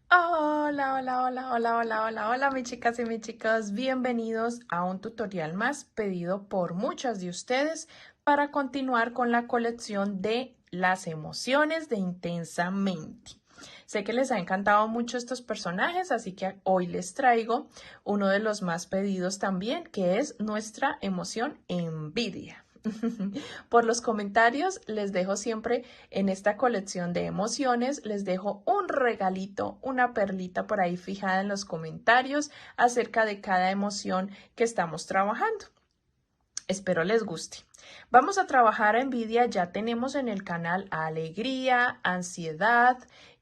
Hola, hola, hola, hola, hola, hola, hola, mis chicas y mis chicos. Bienvenidos a un tutorial más pedido por muchas de ustedes para continuar con la colección de las emociones de Intensamente. Sé que les ha encantado mucho estos personajes, así que hoy les traigo uno de los más pedidos también, que es nuestra emoción envidia. Por los comentarios les dejo siempre en esta colección de emociones, les dejo un regalito, una perlita por ahí fijada en los comentarios acerca de cada emoción que estamos trabajando. Espero les guste. Vamos a trabajar a envidia, ya tenemos en el canal a alegría, ansiedad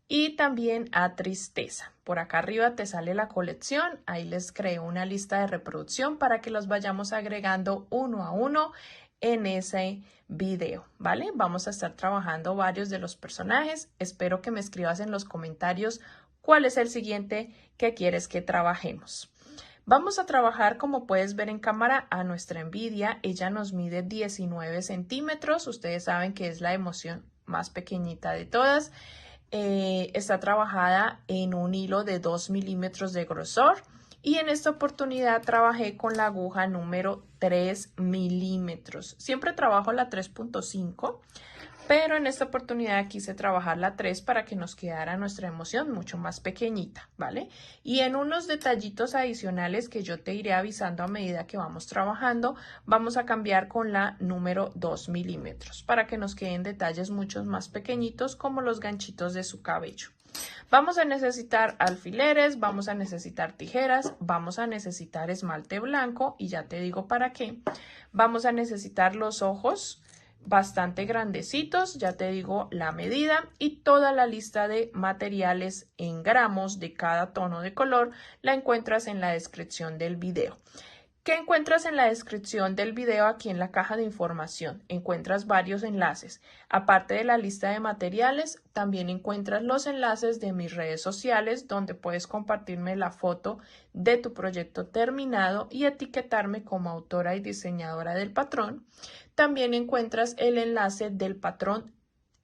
y también a tristeza. Por acá arriba te sale la colección, ahí les creo una lista de reproducción para que los vayamos agregando uno a uno en ese video, ¿vale? Vamos a estar trabajando varios de los personajes. Espero que me escribas en los comentarios cuál es el siguiente que quieres que trabajemos. Vamos a trabajar, como puedes ver en cámara, a nuestra envidia. Ella nos mide 19 centímetros. Ustedes saben que es la emoción más pequeñita de todas. Está trabajada en un hilo de 2 milímetros de grosor. Y en esta oportunidad trabajé con la aguja número 3 milímetros. Siempre trabajo la 3.5. Pero en esta oportunidad quise trabajar la 3 para que nos quedara nuestra emoción mucho más pequeñita, ¿vale? Y en unos detallitos adicionales que yo te iré avisando a medida que vamos trabajando, vamos a cambiar con la número 2 milímetros para que nos queden detalles mucho más pequeñitos como los ganchitos de su cabello. Vamos a necesitar alfileres, vamos a necesitar tijeras, vamos a necesitar esmalte blanco y ya te digo para qué. Vamos a necesitar los ojos bastante grandecitos, ya te digo la medida y toda la lista de materiales en gramos de cada tono de color la encuentras en la descripción del video. ¿Qué encuentras en la descripción del video? Aquí en la caja de información encuentras varios enlaces. Aparte de la lista de materiales, también encuentras los enlaces de mis redes sociales donde puedes compartirme la foto de tu proyecto terminado y etiquetarme como autora y diseñadora del patrón. También encuentras el enlace del patrón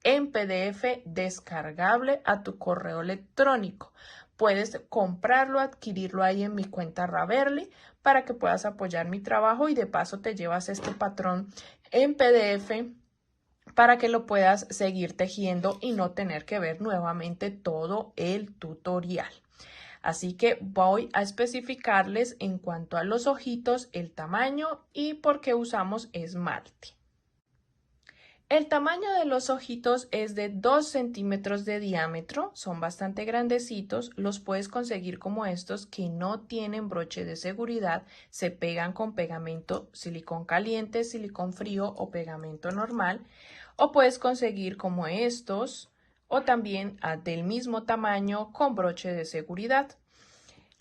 en PDF descargable a tu correo electrónico. Puedes comprarlo, adquirirlo ahí en mi cuenta Raverly para que puedas apoyar mi trabajo y de paso te llevas este patrón en PDF para que lo puedas seguir tejiendo y no tener que ver nuevamente todo el tutorial. Así que voy a especificarles en cuanto a los ojitos el tamaño y por qué usamos esmalte. El tamaño de los ojitos es de 2 centímetros de diámetro, son bastante grandecitos, los puedes conseguir como estos que no tienen broche de seguridad, se pegan con pegamento silicón caliente, silicón frío o pegamento normal, o puedes conseguir como estos o también del mismo tamaño con broche de seguridad.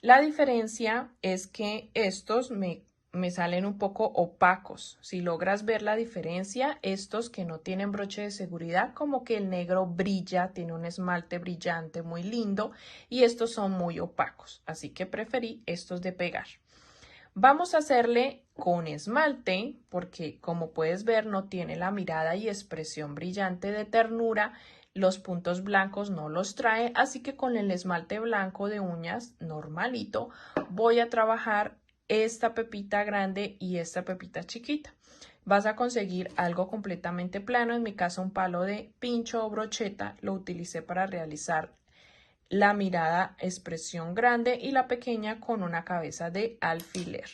La diferencia es que estos me salen un poco opacos. Si logras ver la diferencia, estos que no tienen broche de seguridad, como que el negro brilla, tiene un esmalte brillante muy lindo y estos son muy opacos. Así que preferí estos de pegar. Vamos a hacerle con esmalte porque como puedes ver no tiene la mirada y expresión brillante de ternura. Los puntos blancos no los trae, así que con el esmalte blanco de uñas normalito voy a trabajar esta pepita grande y esta pepita chiquita. Vas a conseguir algo completamente plano, en mi caso un palo de pincho o brocheta, lo utilicé para realizar la mirada expresión grande y la pequeña con una cabeza de alfiler.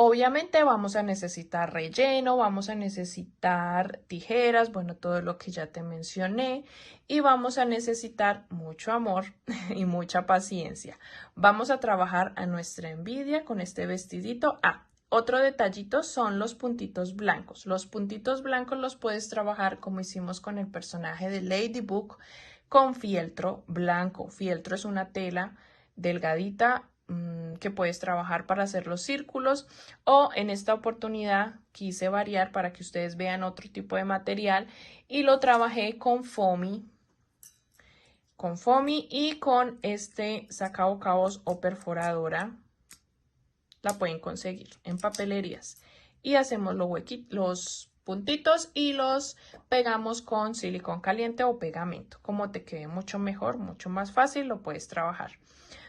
Obviamente vamos a necesitar relleno, vamos a necesitar tijeras, bueno, todo lo que ya te mencioné y vamos a necesitar mucho amor y mucha paciencia. Vamos a trabajar a nuestra envidia con este vestidito. Otro detallito son los puntitos blancos. Los puntitos blancos los puedes trabajar como hicimos con el personaje de Ladybug con fieltro blanco. Fieltro es una tela delgadita que puedes trabajar para hacer los círculos o en esta oportunidad quise variar para que ustedes vean otro tipo de material y lo trabajé con foamy y con este sacabocabos o perforadora. La pueden conseguir en papelerías y hacemos los puntitos y los pegamos con silicón caliente o pegamento. Como te quede mucho mejor, mucho más fácil, lo puedes trabajar.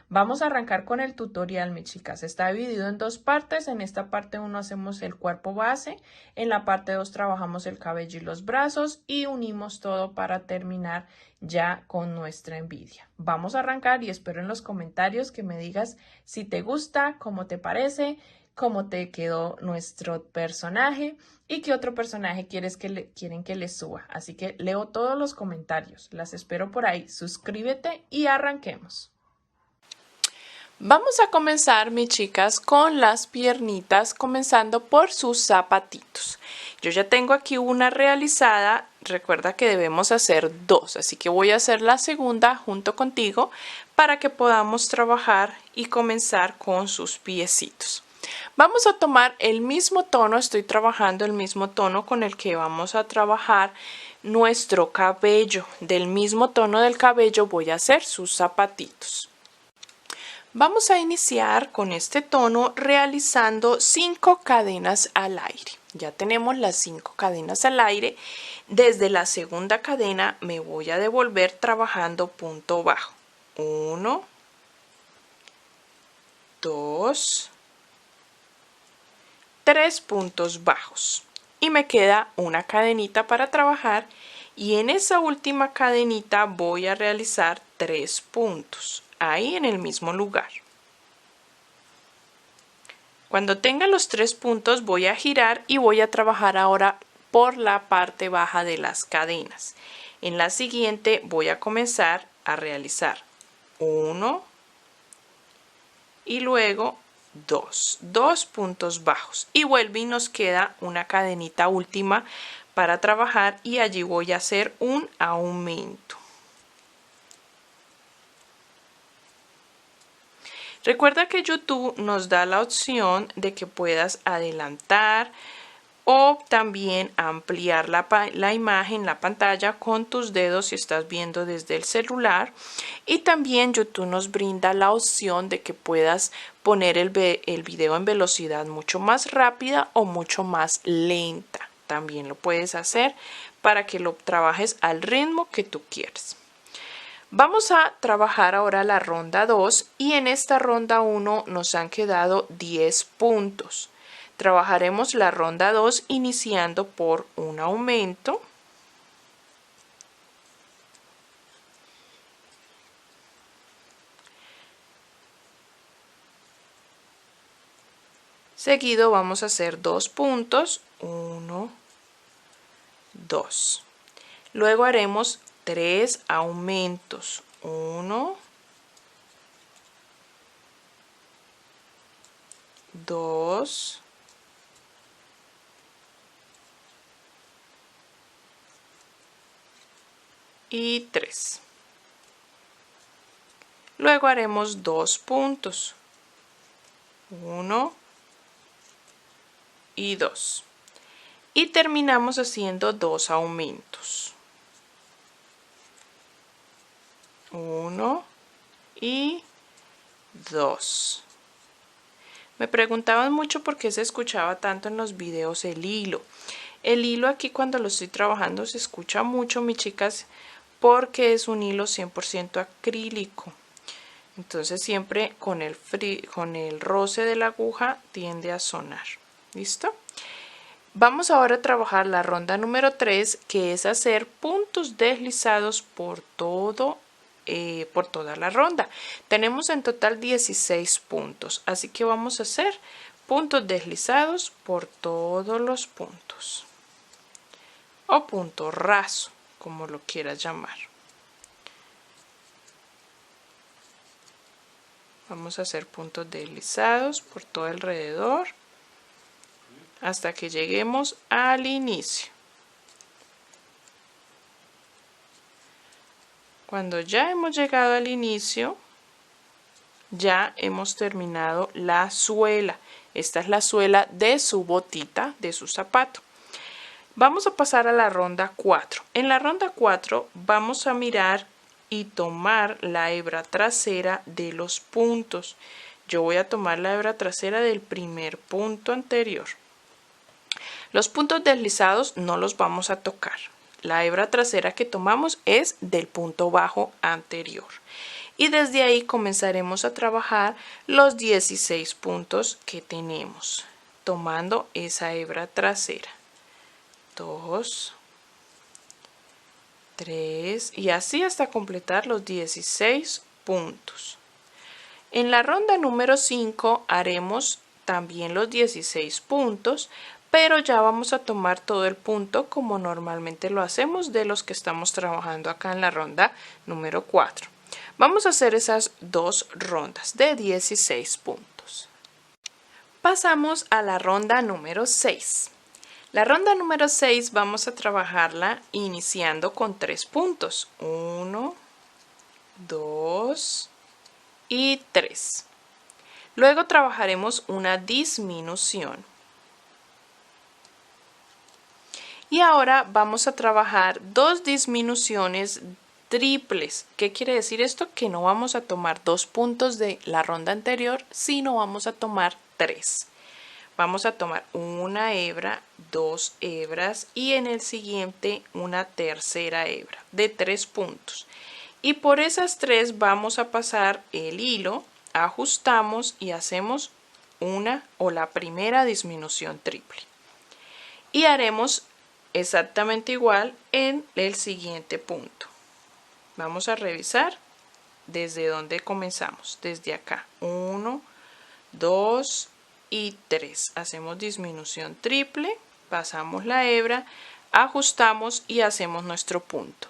Vamos a arrancar con el tutorial, mis chicas. Está dividido en dos partes. En esta parte 1 hacemos el cuerpo base. En la parte 2 trabajamos el cabello y los brazos y unimos todo para terminar ya con nuestra envidia. Vamos a arrancar y espero en los comentarios que me digas si te gusta, cómo te parece, cómo te quedó nuestro personaje y qué otro personaje quieren que les suba. Así que leo todos los comentarios. Las espero por ahí. Suscríbete y arranquemos. Vamos a comenzar, mis chicas, con las piernitas, comenzando por sus zapatitos. Yo ya tengo aquí una realizada, recuerda que debemos hacer dos, así que voy a hacer la segunda junto contigo para que podamos trabajar y comenzar con sus piecitos. Vamos a tomar el mismo tono, estoy trabajando el mismo tono con el que vamos a trabajar nuestro cabello. Del mismo tono del cabello voy a hacer sus zapatitos. Vamos a iniciar con este tono realizando 5 cadenas al aire. Ya tenemos las 5 cadenas al aire. Desde la segunda cadena me voy a devolver trabajando punto bajo. 1, 2, 3 puntos bajos. Y me queda una cadenita para trabajar. Y en esa última cadenita voy a realizar 3 puntos. Ahí en el mismo lugar. Cuando tenga los 3 puntos voy a girar y voy a trabajar ahora por la parte baja de las cadenas. En la siguiente voy a comenzar a realizar 1 y luego 2 puntos bajos y vuelve y nos queda una cadenita última para trabajar y allí voy a hacer un aumento. Recuerda que YouTube nos da la opción de que puedas adelantar o también ampliar la imagen, la pantalla con tus dedos si estás viendo desde el celular. Y también YouTube nos brinda la opción de que puedas poner el video en velocidad mucho más rápida o mucho más lenta. También lo puedes hacer para que lo trabajes al ritmo que tú quieres. Vamos a trabajar ahora la ronda 2 y en esta ronda 1 nos han quedado 10 puntos. Trabajaremos la ronda 2 iniciando por un aumento. Seguido vamos a hacer 2 puntos, 1, 2. Luego haremos 3 aumentos, 1, 2, 3. Luego haremos 2 puntos, 1 y 2. Y terminamos haciendo 2 aumentos. 1 y 2. Me preguntaban mucho por qué se escuchaba tanto en los videos el hilo. El hilo aquí cuando lo estoy trabajando se escucha mucho, mis chicas, porque es un hilo 100% acrílico. Entonces siempre con el roce de la aguja tiende a sonar. ¿Listo? Vamos ahora a trabajar la ronda número 3, que es hacer puntos deslizados por toda la ronda. Tenemos en total 16 puntos, así que vamos a hacer puntos deslizados por todos los puntos o punto raso, como lo quieras llamar. Vamos a hacer puntos deslizados por todo alrededor hasta que lleguemos al inicio. Cuando ya hemos llegado al inicio, ya hemos terminado la suela. Esta es la suela de su botita, de su zapato. Vamos a pasar a la ronda 4. En la ronda 4 vamos a mirar y tomar la hebra trasera de los puntos. Yo voy a tomar la hebra trasera del primer punto anterior. Los puntos deslizados no los vamos a tocar. La hebra trasera que tomamos es del punto bajo anterior. Y desde ahí comenzaremos a trabajar los 16 puntos que tenemos, tomando esa hebra trasera. 2, 3 y así hasta completar los 16 puntos. En la ronda número 5 haremos también los 16 puntos, pero ya vamos a tomar todo el punto como normalmente lo hacemos de los que estamos trabajando acá en la ronda número 4. Vamos a hacer esas dos rondas de 16 puntos. Pasamos a la ronda número 6. La ronda número 6 vamos a trabajarla iniciando con 3 puntos. 1, 2 y 3. Luego trabajaremos una disminución. Y ahora vamos a trabajar dos disminuciones triples. ¿Qué quiere decir esto? Que no vamos a tomar 2 puntos de la ronda anterior, sino vamos a tomar 3. Vamos a tomar una hebra, 2 hebras y en el siguiente una tercera hebra de 3 puntos. Y por esas 3 vamos a pasar el hilo, ajustamos y hacemos una o la primera disminución triple. Y haremos exactamente igual en el siguiente punto. Vamos a revisar desde donde comenzamos, desde acá. 1, 2 y 3. Hacemos disminución triple, pasamos la hebra, ajustamos y hacemos nuestro punto.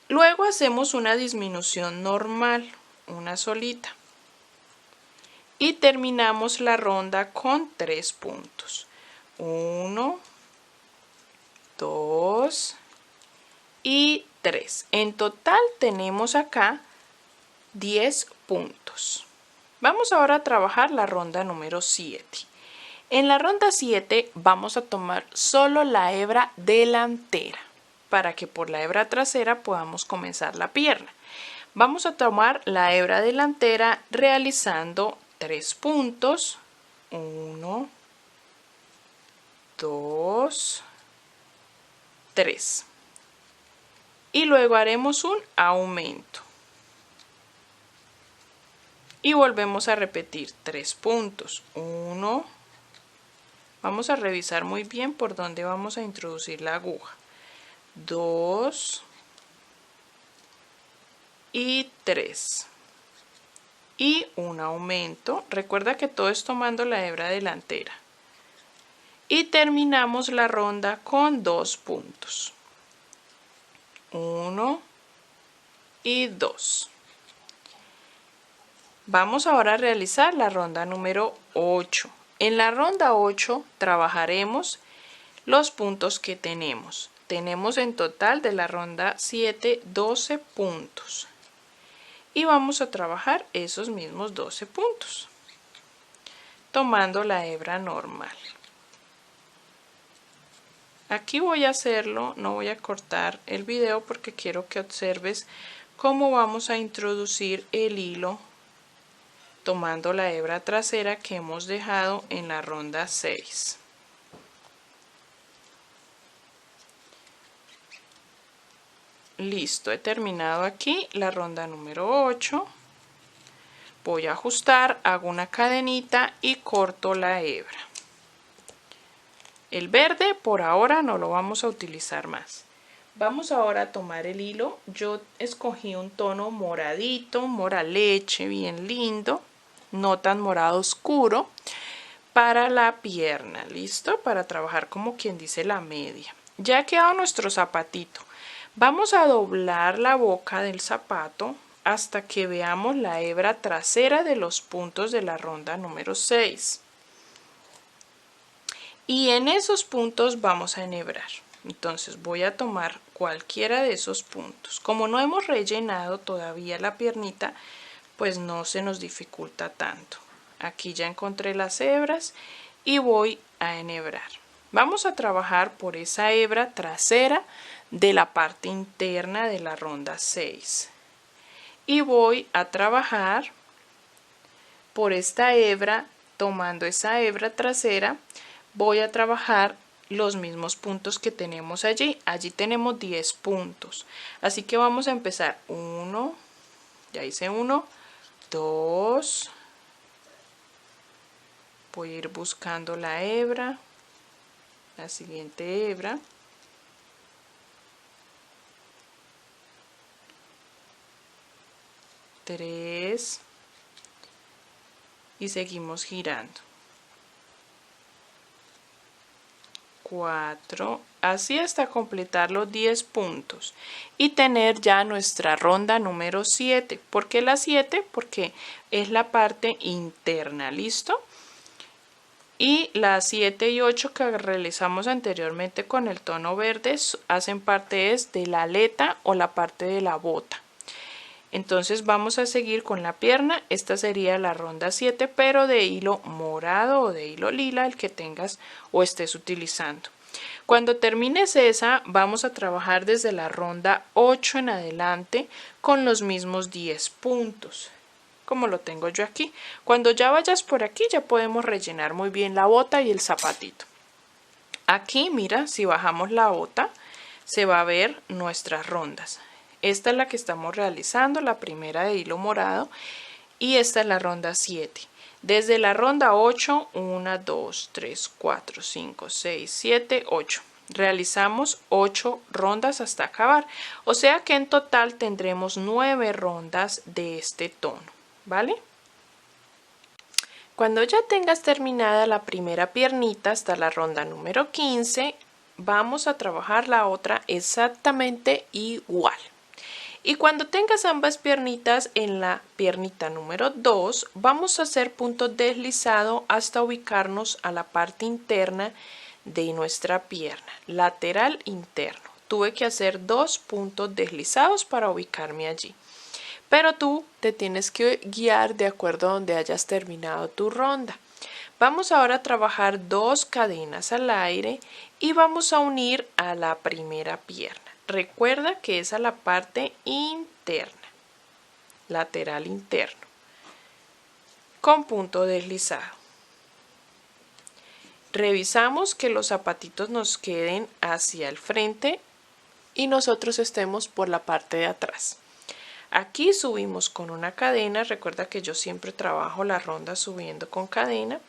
Luego hacemos una disminución normal, una solita. Y terminamos la ronda con 3 puntos. 1, 2 y 3. En total tenemos acá 10 puntos. Vamos ahora a trabajar la ronda número 7. En la ronda 7 vamos a tomar solo la hebra delantera para que por la hebra trasera podamos comenzar la pierna. Vamos a tomar la hebra delantera realizando 3 puntos. 1, 2, 3. Y luego haremos un aumento. Y volvemos a repetir 3 puntos. 1. Vamos a revisar muy bien por dónde vamos a introducir la aguja. 2 y 3. Y un aumento. Recuerda que todo es tomando la hebra delantera. Y terminamos la ronda con 2 puntos. 1 y 2. Vamos ahora a realizar la ronda número 8. En la ronda 8 trabajaremos los puntos que tenemos. Tenemos en total de la ronda 7 12 puntos. Y vamos a trabajar esos mismos 12 puntos, tomando la hebra normal. Aquí voy a hacerlo, no voy a cortar el video porque quiero que observes cómo vamos a introducir el hilo tomando la hebra trasera que hemos dejado en la ronda 6. Listo, he terminado aquí la ronda número 8. Voy a ajustar, hago una cadenita y corto la hebra. El verde por ahora no lo vamos a utilizar más. Vamos ahora a tomar el hilo. Yo escogí un tono moradito, mora leche, bien lindo, no tan morado oscuro, para la pierna. ¿Listo? Para trabajar como quien dice la media. Ya ha quedado nuestro zapatito. Vamos a doblar la boca del zapato hasta que veamos la hebra trasera de los puntos de la ronda número 6. Y en esos puntos vamos a enhebrar. Entonces voy a tomar cualquiera de esos puntos. Como no hemos rellenado todavía la piernita, pues no se nos dificulta tanto. Aquí ya encontré las hebras y voy a enhebrar. Vamos a trabajar por esa hebra trasera de la parte interna de la ronda 6. Y voy a trabajar por esta hebra, tomando esa hebra trasera voy a trabajar los mismos puntos que tenemos allí. Allí tenemos 10 puntos. Así que vamos a empezar 1, ya hice 1, 2, voy a ir buscando la hebra, la siguiente hebra, 3 y seguimos girando. 4, así hasta completar los 10 puntos y tener ya nuestra ronda número 7. ¿Por qué la 7? Porque es la parte interna, ¿listo? Y las 7 y 8 que realizamos anteriormente con el tono verde hacen parte de la aleta o la parte de la bota. Entonces vamos a seguir con la pierna. Esta sería la ronda 7, pero de hilo morado o de hilo lila, el que tengas o estés utilizando. Cuando termines esa, vamos a trabajar desde la ronda 8 en adelante con los mismos 10 puntos, como lo tengo yo aquí. Cuando ya vayas por aquí, ya podemos rellenar muy bien la bota y el zapatito. Aquí, mira, si bajamos la bota, se va a ver nuestras rondas. Esta es la que estamos realizando, la primera de hilo morado, y esta es la ronda 7. Desde la ronda 8, 1, 2, 3, 4, 5, 6, 7, 8. Realizamos 8 rondas hasta acabar. O sea que en total tendremos 9 rondas de este tono, ¿vale? Cuando ya tengas terminada la primera piernita hasta la ronda número 15, vamos a trabajar la otra exactamente igual. Y cuando tengas ambas piernitas en la piernita número 2, vamos a hacer punto deslizado hasta ubicarnos a la parte interna de nuestra pierna, lateral interno. Tuve que hacer 2 puntos deslizados para ubicarme allí. Pero tú te tienes que guiar de acuerdo a donde hayas terminado tu ronda. Vamos ahora a trabajar 2 cadenas al aire y vamos a unir a la primera pierna. Recuerda que es a la parte interna, lateral interno, con punto deslizado. Revisamos que los zapatitos nos queden hacia el frente y nosotros estemos por la parte de atrás. Aquí subimos con una cadena, recuerda que yo siempre trabajo la ronda subiendo con cadena,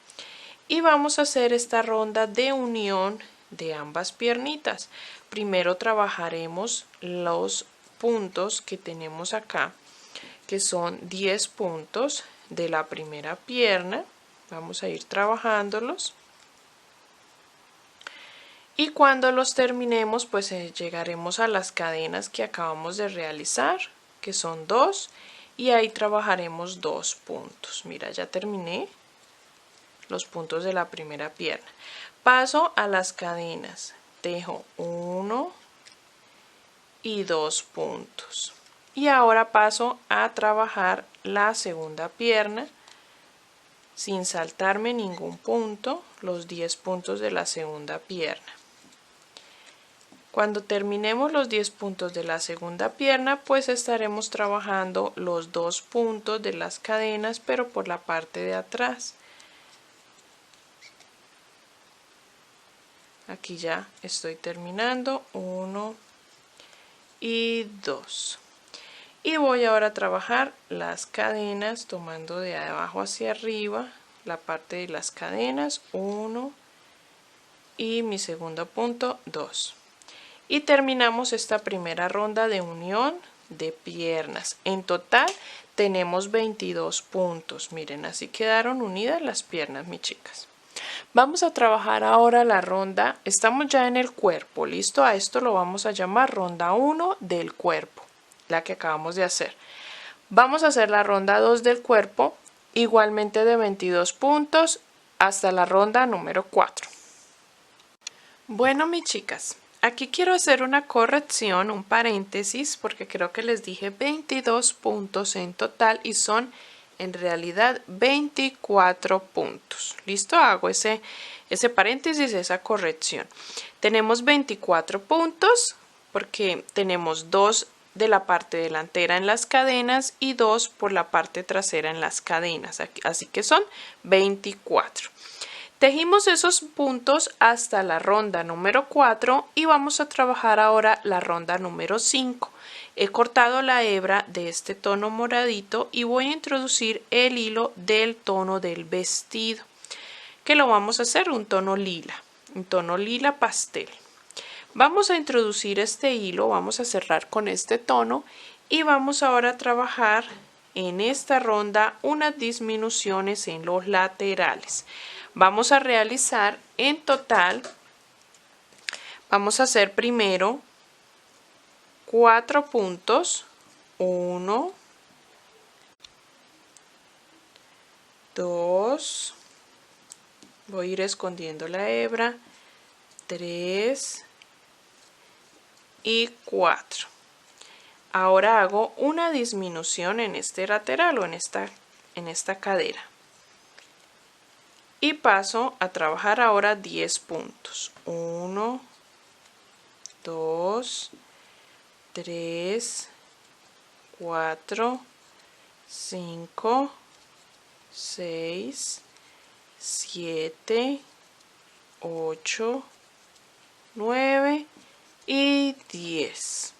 y vamos a hacer esta ronda de unión de ambas piernitas. Primero trabajaremos los puntos que tenemos acá, que son 10 puntos de la primera pierna. Vamos a ir trabajándolos. Y cuando los terminemos, pues llegaremos a las cadenas que acabamos de realizar, que son 2, y ahí trabajaremos 2 puntos. Mira, ya terminé los puntos de la primera pierna. Paso a las cadenas. Dejo 1 y 2 puntos. Y ahora paso a trabajar la segunda pierna sin saltarme ningún punto, los 10 puntos de la segunda pierna. Cuando terminemos los 10 puntos de la segunda pierna, pues estaremos trabajando los 2 puntos de las cadenas, pero por la parte de atrás. Aquí ya estoy terminando, 1 y 2. Y voy ahora a trabajar las cadenas tomando de abajo hacia arriba la parte de las cadenas, 1 y mi segundo punto, 2. Y terminamos esta primera ronda de unión de piernas. En total tenemos 22 puntos. Miren, así quedaron unidas las piernas, mis chicas. Vamos a trabajar ahora la ronda, estamos ya en el cuerpo, listo, a esto lo vamos a llamar ronda 1 del cuerpo, la que acabamos de hacer. Vamos a hacer la ronda 2 del cuerpo, igualmente de 22 puntos hasta la ronda número 4. Bueno, mis chicas, aquí quiero hacer una corrección, un paréntesis, porque creo que les dije 22 puntos en total y son en realidad 24 puntos. ¿Listo? Hago ese paréntesis, esa corrección. Tenemos 24 puntos porque tenemos 2 de la parte delantera en las cadenas y 2 por la parte trasera en las cadenas. Así que son 24. Tejimos esos puntos hasta la ronda número 4 y vamos a trabajar ahora la ronda número 5. He cortado la hebra de este tono moradito y voy a introducir el hilo del tono del vestido, que lo vamos a hacer un tono lila pastel. Vamos a introducir este hilo, vamos a cerrar con este tono y vamos ahora a trabajar en esta ronda unas disminuciones en los laterales. Vamos a realizar en total, vamos a hacer primero 4 puntos, 1, 2, voy a ir escondiendo la hebra, 3 y 4. Ahora hago una disminución en este lateral o en esta cadera. Y paso a trabajar ahora 10 puntos. 1, 2, 3, 4, 5, 6, 7, 8, 9 y 10.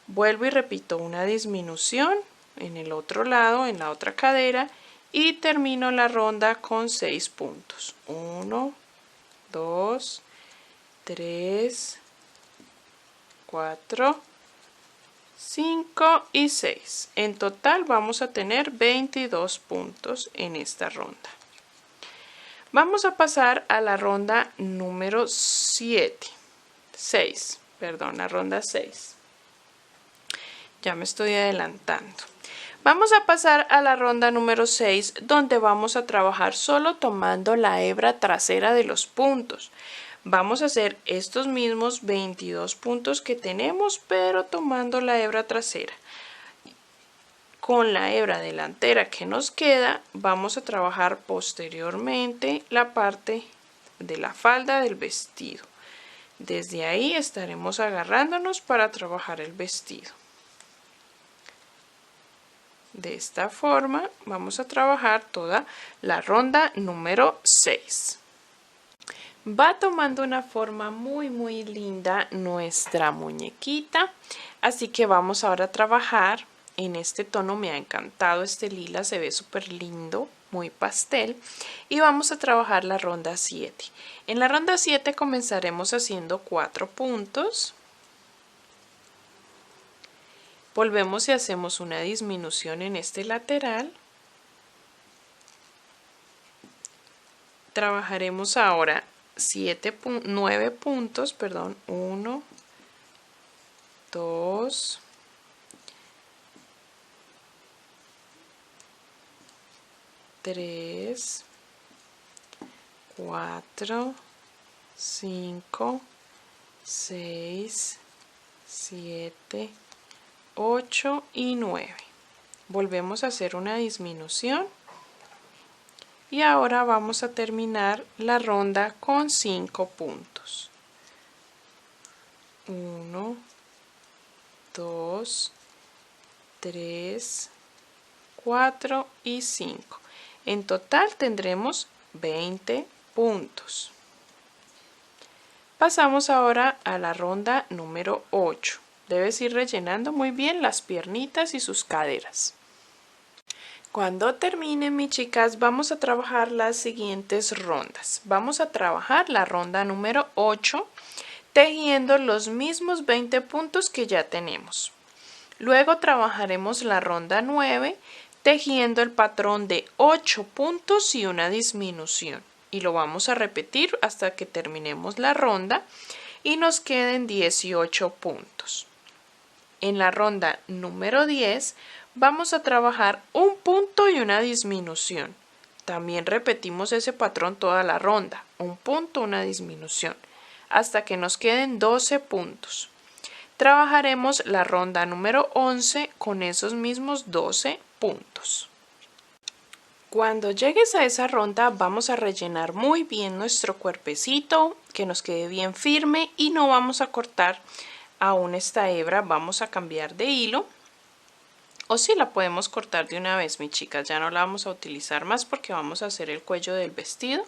Vuelvo y repito una disminución en el otro lado, en la otra cadera, y termino la ronda con 6 puntos. 1, 2, 3, 4, 5 y 6. En total vamos a tener 22 puntos en esta ronda. Vamos a pasar a la ronda número 6, la ronda 6. Ya me estoy adelantando. Vamos a pasar a la ronda número 6, donde vamos a trabajar solo tomando la hebra trasera de los puntos. Vamos a hacer estos mismos 22 puntos que tenemos, pero tomando la hebra trasera. Con la hebra delantera que nos queda, vamos a trabajar posteriormente la parte de la falda del vestido. Desde ahí estaremos agarrándonos para trabajar el vestido. De esta forma vamos a trabajar toda la ronda número 6. Va tomando una forma muy linda nuestra muñequita, así que vamos ahora a trabajar en este tono. Me ha encantado este lila, se ve súper lindo, muy pastel, y vamos a trabajar la ronda 7. En la ronda 7 comenzaremos haciendo 4 puntos. Volvemos y hacemos una disminución en este lateral. Trabajaremos ahora 9 puntos, 1, 2, 3, 4, 5, 6, 7, 8 y 9. Volvemos a hacer una disminución y ahora vamos a terminar la ronda con 5 puntos. 1, 2, 3, 4 y 5. En total tendremos 20 puntos. Pasamos ahora a la ronda número 8. Debes ir rellenando muy bien las piernitas y sus caderas. Cuando termine, mis chicas, vamos a trabajar las siguientes rondas. Vamos a trabajar la ronda número 8 tejiendo los mismos 20 puntos que ya tenemos. Luego trabajaremos la ronda 9 tejiendo el patrón de 8 puntos y una disminución. Y lo vamos a repetir hasta que terminemos la ronda y nos queden 18 puntos. En la ronda número 10 vamos a trabajar un punto y una disminución. También repetimos ese patrón toda la ronda, un punto, una disminución, hasta que nos queden 12 puntos. Trabajaremos la ronda número 11 con esos mismos 12 puntos. Cuando llegues a esa ronda vamos a rellenar muy bien nuestro cuerpecito, que nos quede bien firme y no vamos a cortar aún esta hebra, vamos a cambiar de hilo. O si la podemos cortar de una vez, mis chicas, ya no la vamos a utilizar más porque vamos a hacer el cuello del vestido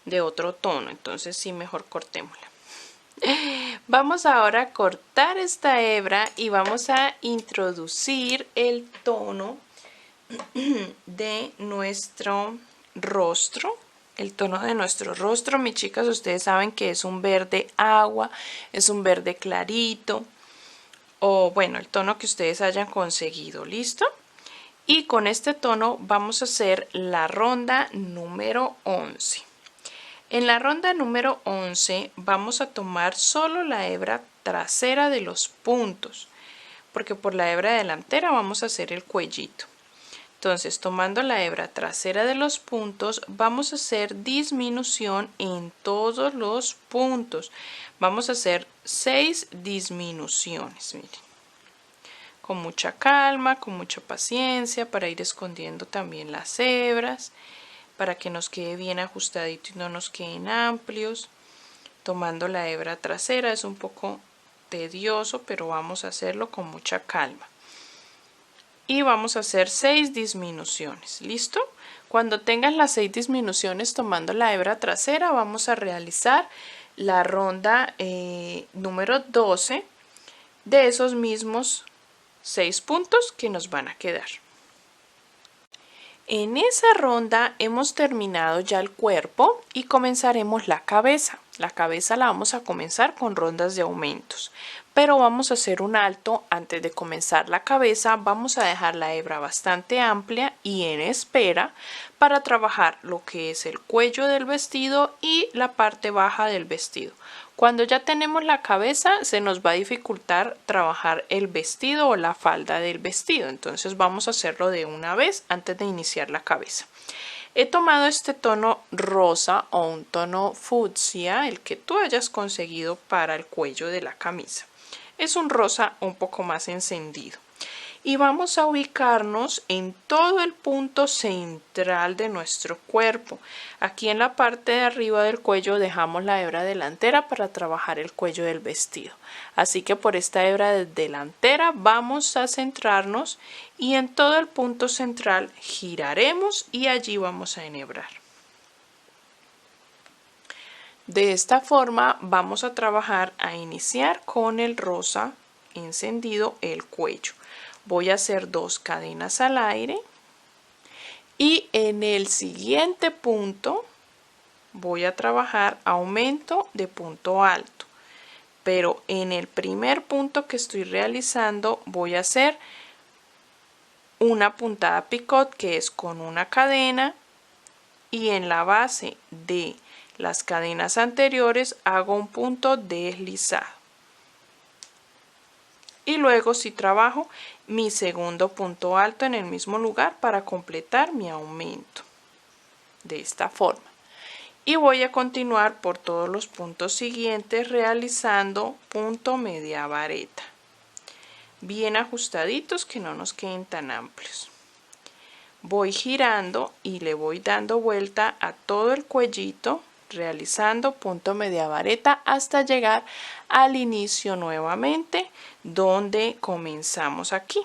de otro tono, entonces sí, mejor cortémosla. Vamos ahora a cortar esta hebra y vamos a introducir el tono de nuestro rostro. El tono de nuestro rostro, mis chicas, ustedes saben que es un verde agua, es un verde clarito, o bueno, el tono que ustedes hayan conseguido, ¿listo? Y con este tono vamos a hacer la ronda número 11. En la ronda número 11 vamos a tomar solo la hebra trasera de los puntos, porque por la hebra delantera vamos a hacer el cuellito. Entonces, tomando la hebra trasera de los puntos, vamos a hacer disminución en todos los puntos. Vamos a hacer 6 disminuciones, miren. Con mucha calma, con mucha paciencia, para ir escondiendo también las hebras, para que nos quede bien ajustadito y no nos queden amplios. Tomando la hebra trasera es un poco tedioso, pero vamos a hacerlo con mucha calma. Y vamos a hacer 6 disminuciones, ¿listo? Cuando tengan las 6 disminuciones tomando la hebra trasera, vamos a realizar la ronda número 12 de esos mismos 6 puntos que nos van a quedar. En esa ronda hemos terminado ya el cuerpo y comenzaremos la cabeza. La cabeza la vamos a comenzar con rondas de aumentos, pero vamos a hacer un alto antes de comenzar la cabeza. Vamos a dejar la hebra bastante amplia y en espera para trabajar lo que es el cuello del vestido y la parte baja del vestido. Cuando ya tenemos la cabeza se nos va a dificultar trabajar el vestido o la falda del vestido, entonces vamos a hacerlo de una vez antes de iniciar la cabeza. He tomado este tono rosa o un tono fucsia, el que tú hayas conseguido para el cuello de la camisa. Es un rosa un poco más encendido. Y vamos a ubicarnos en todo el punto central de nuestro cuerpo. Aquí en la parte de arriba del cuello dejamos la hebra delantera para trabajar el cuello del vestido. Así que por esta hebra delantera vamos a centrarnos y en todo el punto central giraremos y allí vamos a enhebrar. De esta forma vamos a trabajar a iniciar con el rosa encendido el cuello. Voy a hacer 2 cadenas al aire y en el siguiente punto voy a trabajar aumento de punto alto, pero en el primer punto que estoy realizando voy a hacer una puntada picot, que es con una cadena, y en la base de las cadenas anteriores hago un punto deslizado. Y luego sí trabajo mi segundo punto alto en el mismo lugar para completar mi aumento de esta forma. Y voy a continuar por todos los puntos siguientes realizando punto media vareta, bien ajustaditos, que no nos queden tan amplios. Voy girando y le voy dando vuelta a todo el cuellito realizando punto media vareta hasta llegar al inicio nuevamente donde comenzamos aquí.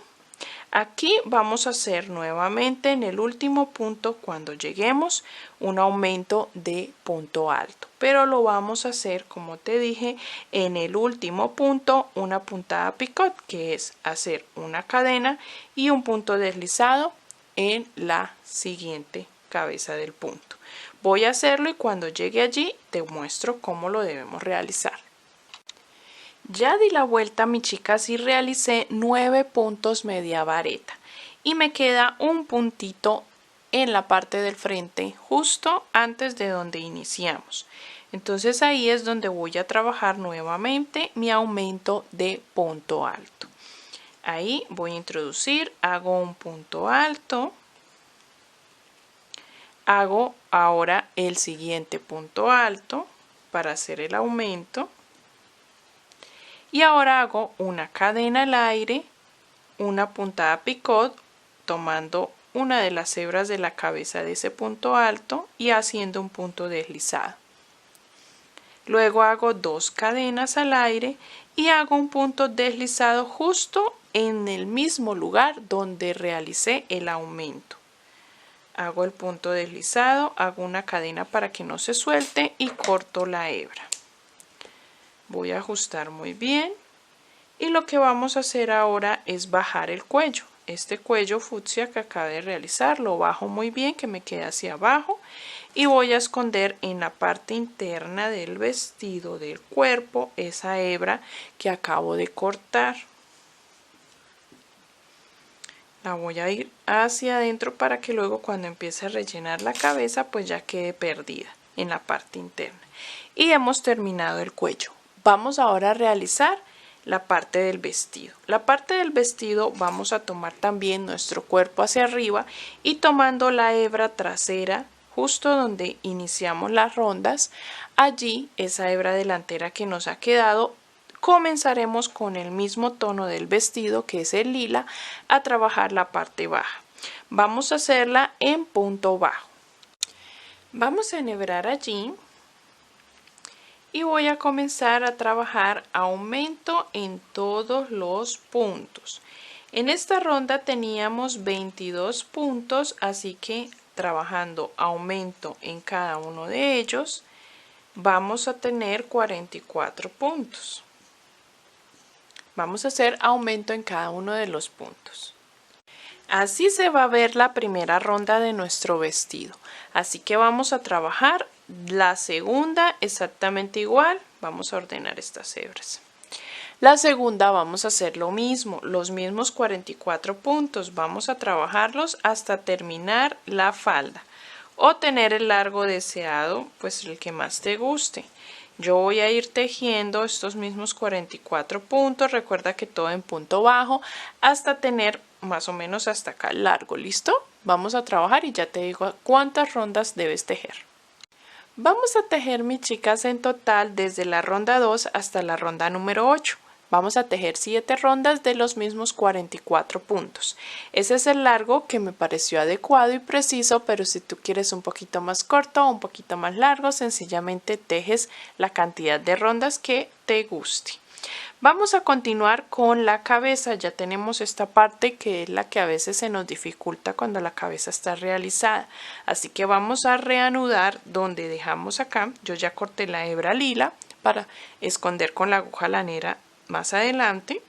Aquí vamos a hacer nuevamente en el último punto, cuando lleguemos, un aumento de punto alto, pero lo vamos a hacer, como te dije, en el último punto una puntada picot, que es hacer una cadena y un punto deslizado en la siguiente cabeza del punto. Voy a hacerlo y cuando llegue allí te muestro cómo lo debemos realizar. Ya di la vuelta, mis chicas, y realicé 9 puntos media vareta y me queda un puntito en la parte del frente justo antes de donde iniciamos. Entonces ahí es donde voy a trabajar nuevamente mi aumento de punto alto. Ahí voy a introducir, hago un punto alto. Hago ahora el siguiente punto alto para hacer el aumento y ahora hago una cadena al aire, una puntada picot tomando una de las hebras de la cabeza de ese punto alto y haciendo un punto deslizado. Luego hago 2 cadenas al aire y hago un punto deslizado justo en el mismo lugar donde realicé el aumento. hago el punto deslizado, hago una cadena para que no se suelte y corto la hebra. Voy a ajustar muy bien y lo que vamos a hacer ahora es bajar el cuello. Este cuello fucsia que acabo de realizar lo bajo muy bien, que me quede hacia abajo, y voy a esconder en la parte interna del vestido, del cuerpo, esa hebra que acabo de cortar. La voy a ir hacia adentro para que luego cuando empiece a rellenar la cabeza pues ya quede perdida en la parte interna. Y hemos terminado el cuello. Vamos ahora a realizar la parte del vestido. La parte del vestido vamos a tomar también nuestro cuerpo hacia arriba y tomando la hebra trasera justo donde iniciamos las rondas, allí esa hebra delantera que nos ha quedado, comenzaremos con el mismo tono del vestido, que es el lila, a trabajar la parte baja. Vamos a hacerla en punto bajo. Vamos a enhebrar allí y voy a comenzar a trabajar aumento en todos los puntos. En esta ronda teníamos 22 puntos, así que trabajando aumento en cada uno de ellos vamos a tener 44 puntos. Vamos a hacer aumento en cada uno de los puntos. Así se va a ver la primera ronda de nuestro vestido. Así que vamos a trabajar la segunda exactamente igual. Vamos a ordenar estas hebras. La segunda vamos a hacer lo mismo, los mismos 44 puntos. Vamos a trabajarlos hasta terminar la falda o tener el largo deseado, pues el que más te guste. Yo voy a ir tejiendo estos mismos 44 puntos, recuerda que todo en punto bajo, hasta tener más o menos hasta acá el largo, ¿listo? Vamos a trabajar y ya te digo cuántas rondas debes tejer. Vamos a tejer, mis chicas, en total desde la ronda 2 hasta la ronda número 8. Vamos a tejer 7 rondas de los mismos 44 puntos. Ese es el largo que me pareció adecuado y preciso, pero si tú quieres un poquito más corto o un poquito más largo, sencillamente tejes la cantidad de rondas que te guste. Vamos a continuar con la cabeza. Ya tenemos esta parte que es la que a veces se nos dificulta cuando la cabeza está realizada. Así que vamos a reanudar donde dejamos acá. Yo ya corté la hebra lila para esconder con la aguja lanera más adelante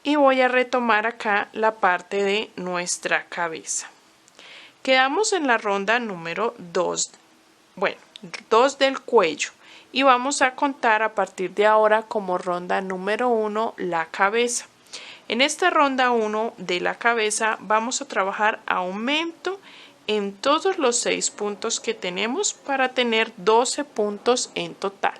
y voy a retomar acá la parte de nuestra cabeza. Quedamos en la ronda número 2, bueno, 2 del cuello, y vamos a contar a partir de ahora como ronda número 1 la cabeza. En esta ronda 1 de la cabeza vamos a trabajar aumento en todos los 6 puntos que tenemos para tener 12 puntos en total.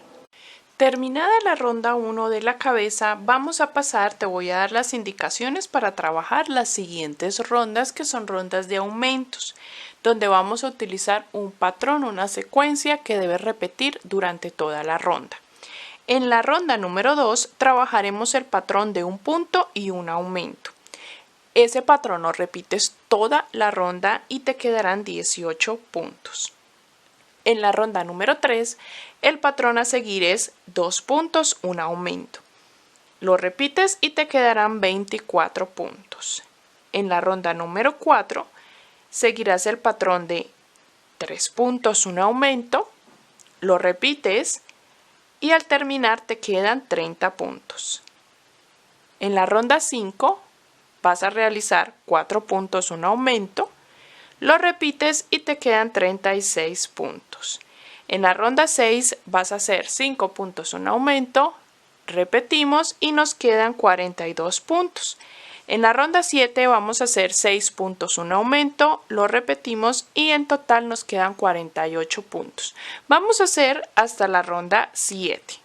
Terminada la ronda 1 de la cabeza, vamos a pasar, te voy a dar las indicaciones para trabajar las siguientes rondas, que son rondas de aumentos, donde vamos a utilizar un patrón, una secuencia que debes repetir durante toda la ronda. En la ronda número 2 trabajaremos el patrón de un punto y un aumento. Ese patrón lo repites toda la ronda y te quedarán 18 puntos. En la ronda número 3, el patrón a seguir es 2 puntos, un aumento. Lo repites y te quedarán 24 puntos. En la ronda número 4, seguirás el patrón de 3 puntos, un aumento. Lo repites y al terminar te quedan 30 puntos. En la ronda 5, vas a realizar 4 puntos, un aumento. Lo repites y te quedan 36 puntos. En la ronda 6 vas a hacer 5 puntos, un aumento, repetimos y nos quedan 42 puntos. En la ronda 7 vamos a hacer 6 puntos, un aumento, lo repetimos y en total nos quedan 48 puntos. Vamos a hacer hasta la ronda 7.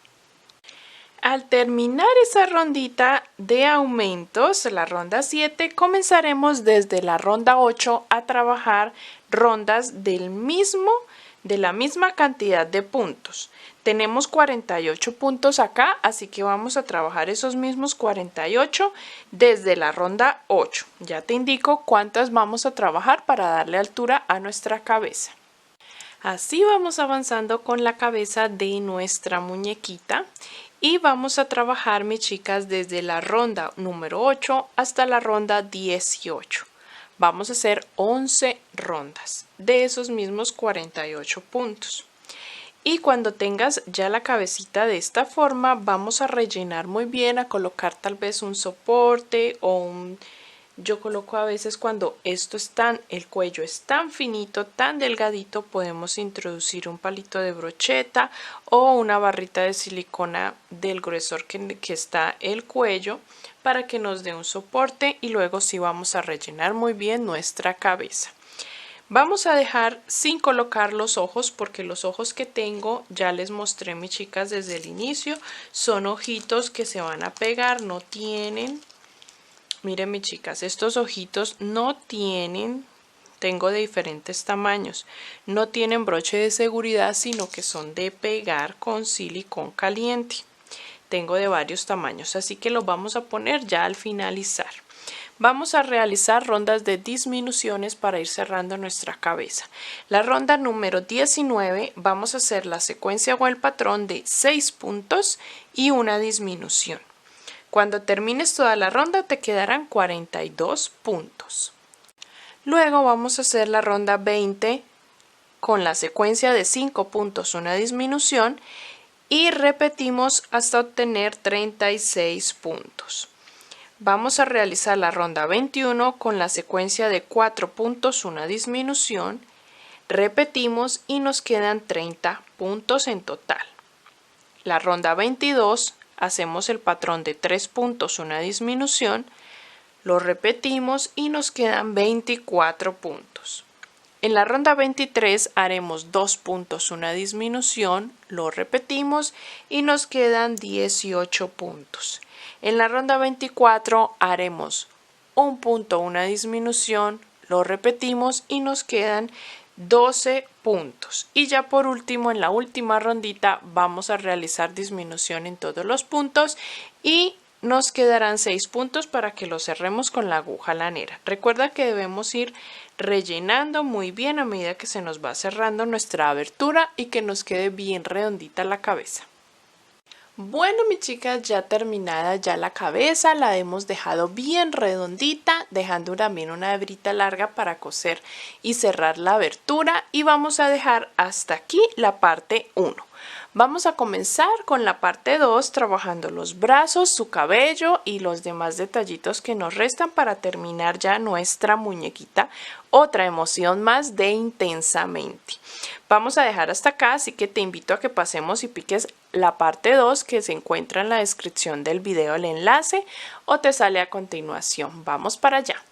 Al terminar esa rondita de aumentos, la ronda 7, comenzaremos desde la ronda 8 a trabajar rondas de la misma cantidad de puntos. Tenemos 48 puntos acá, así que vamos a trabajar esos mismos 48 desde la ronda 8. Ya te indico cuántas vamos a trabajar para darle altura a nuestra cabeza. Así vamos avanzando con la cabeza de nuestra muñequita. Y vamos a trabajar, mis chicas, desde la ronda número 8 hasta la ronda 18. Vamos a hacer 11 rondas de esos mismos 48 puntos. Y cuando tengas ya la cabecita de esta forma, vamos a rellenar muy bien, a colocar tal vez un soporte o un... Yo coloco a veces cuando el cuello es tan finito, tan delgadito, podemos introducir un palito de brocheta o una barrita de silicona del gruesor que está el cuello para que nos dé un soporte, y luego sí vamos a rellenar muy bien nuestra cabeza. Vamos a dejar sin colocar los ojos porque los ojos que tengo ya les mostré, mis chicas, desde el inicio. Son ojitos que se van a pegar, no tienen... Miren, mis chicas, estos ojitos no tienen... Tengo de diferentes tamaños. No tienen broche de seguridad, sino que son de pegar con silicón caliente. Tengo de varios tamaños, así que los vamos a poner ya al finalizar. Vamos a realizar rondas de disminuciones para ir cerrando nuestra cabeza. La ronda número 19 vamos a hacer la secuencia o el patrón de 6 puntos y una disminución. Cuando termines toda la ronda te quedarán 42 puntos. Luego vamos a hacer la ronda 20 con la secuencia de 5 puntos, una disminución, y repetimos hasta obtener 36 puntos. Vamos a realizar la ronda 21 con la secuencia de 4 puntos, una disminución, repetimos y nos quedan 30 puntos en total. La ronda 22 hacemos el patrón de 3 puntos, una disminución, lo repetimos y nos quedan 24 puntos. En la ronda 23 haremos 2 puntos, una disminución, lo repetimos y nos quedan 18 puntos. En la ronda 24 haremos un punto, una disminución, lo repetimos y nos quedan 12 puntos. Y ya por último, en la última rondita vamos a realizar disminución en todos los puntos y nos quedarán 6 puntos para que lo cerremos con la aguja lanera. Recuerda que debemos ir rellenando muy bien a medida que se nos va cerrando nuestra abertura y que nos quede bien redondita la cabeza. Bueno, mis chicas, ya terminada ya la cabeza, la hemos dejado bien redondita, dejando también una hebrita larga para coser y cerrar la abertura, y vamos a dejar hasta aquí la parte 1. Vamos a comenzar con la parte 2 trabajando los brazos, su cabello y los demás detallitos que nos restan para terminar ya nuestra muñequita, otra emoción más de Intensamente. Vamos a dejar hasta acá, así que te invito a que pasemos y piques la parte 2 que se encuentra en la descripción del video, el enlace, o te sale a continuación. Vamos para allá.